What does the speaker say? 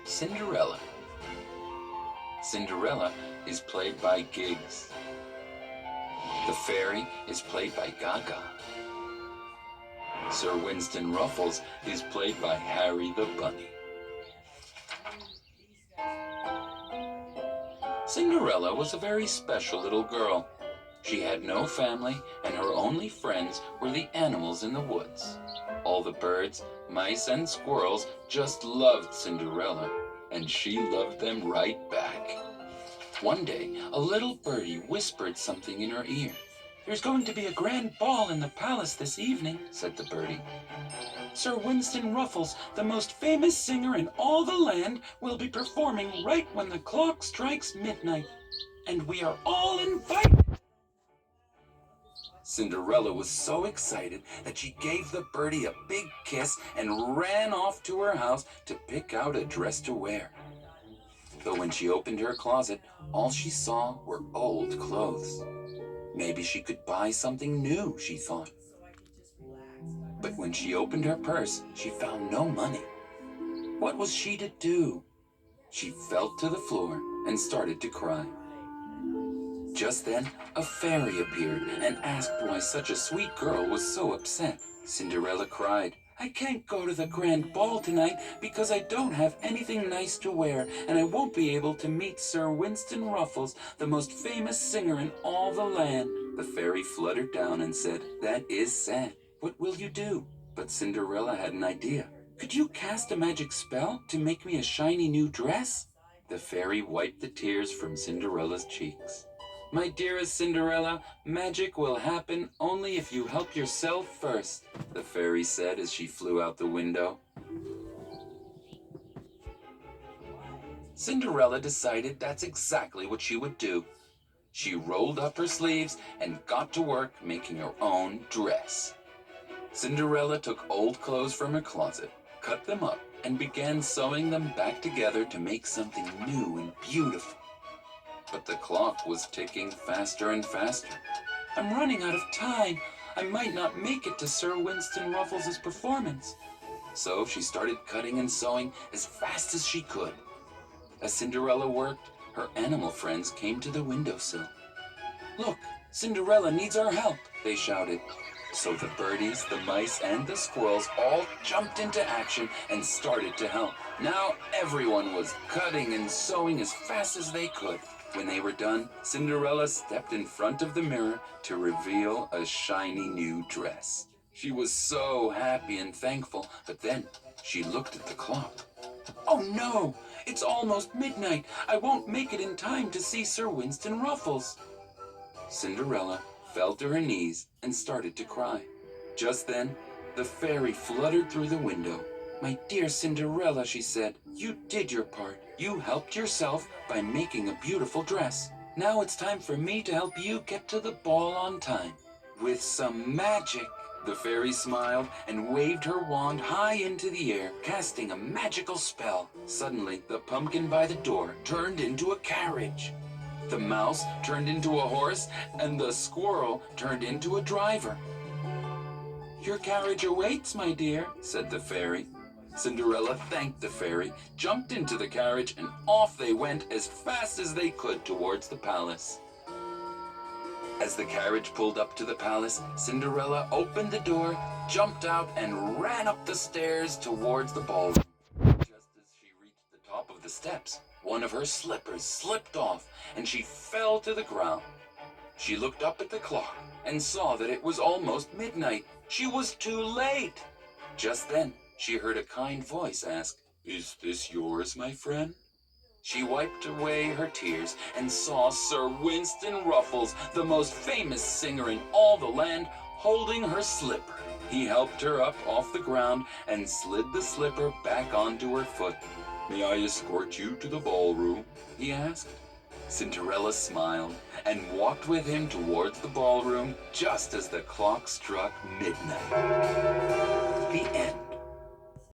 Cinderella. Cinderella is played by Giggs. The fairy is played by Gaga. Sir Winston Ruffles is played by Harry the Bunny. Cinderella was a very special little girl. She had no family, and her only friends were the animals in the woods. All the birds, mice, and squirrels just loved Cinderella, and she loved them right back. One day, a little birdie whispered something in her ear. "There's going to be a grand ball in the palace this evening," said the birdie. "Sir Winston Ruffles, the most famous singer in all the land, will be performing right when the clock strikes midnight, and we are all invited." Cinderella was so excited that she gave the birdie a big kiss and ran off to her house to pick out a dress to wear. But when she opened her closet, all she saw were old clothes. Maybe she could buy something new, she thought. But when she opened her purse, she found no money. What was she to do? She fell to the floor and started to cry. Just then, a fairy appeared and asked why such a sweet girl was so upset. Cinderella cried, "I can't go to the grand ball tonight because I don't have anything nice to wear, and I won't be able to meet Sir Winston Ruffles, the most famous singer in all the land." The fairy fluttered down and said, "That is sad. What will you do?" But Cinderella had an idea. "Could you cast a magic spell to make me a shiny new dress?" The fairy wiped the tears from Cinderella's cheeks. "My dearest Cinderella, magic will happen only if you help yourself first," the fairy said as she flew out the window. Cinderella decided that's exactly what she would do. She rolled up her sleeves and got to work making her own dress. Cinderella took old clothes from her closet, cut them up, and began sewing them back together to make something new and beautiful. But the clock was ticking faster and faster. "I'm running out of time. I might not make it to Sir Winston Ruffles' performance." So she started cutting and sewing as fast as she could. As Cinderella worked, her animal friends came to the windowsill. "Look, Cinderella needs our help," they shouted. So the birdies, the mice, and the squirrels all jumped into action and started to help. Now everyone was cutting and sewing as fast as they could. When they were done, Cinderella stepped in front of the mirror to reveal a shiny new dress. She was so happy and thankful, but then she looked at the clock. "Oh no! It's almost midnight. I won't make it in time to see Sir Winston Ruffles." Cinderella fell to her knees and started to cry. Just then, the fairy fluttered through the window. "My dear Cinderella," she said, "you did your part. You helped yourself by making a beautiful dress. Now it's time for me to help you get to the ball on time. With some magic." The fairy smiled and waved her wand high into the air, casting a magical spell. Suddenly, the pumpkin by the door turned into a carriage. The mouse turned into a horse, and the squirrel turned into a driver. "Your carriage awaits, my dear," said the fairy. Cinderella thanked the fairy, jumped into the carriage, and off they went as fast as they could towards the palace. As the carriage pulled up to the palace, Cinderella opened the door, jumped out, and ran up the stairs towards the ballroom. Just as she reached the top of the steps, one of her slippers slipped off, and she fell to the ground. She looked up at the clock and saw that it was almost midnight. She was too late. Just then, she heard a kind voice ask, "Is this yours, my friend?" She wiped away her tears and saw Sir Winston Ruffles, the most famous singer in all the land, holding her slipper. He helped her up off the ground and slid the slipper back onto her foot. "May I escort you to the ballroom?" he asked. Cinderella smiled and walked with him towards the ballroom just as the clock struck midnight. The end.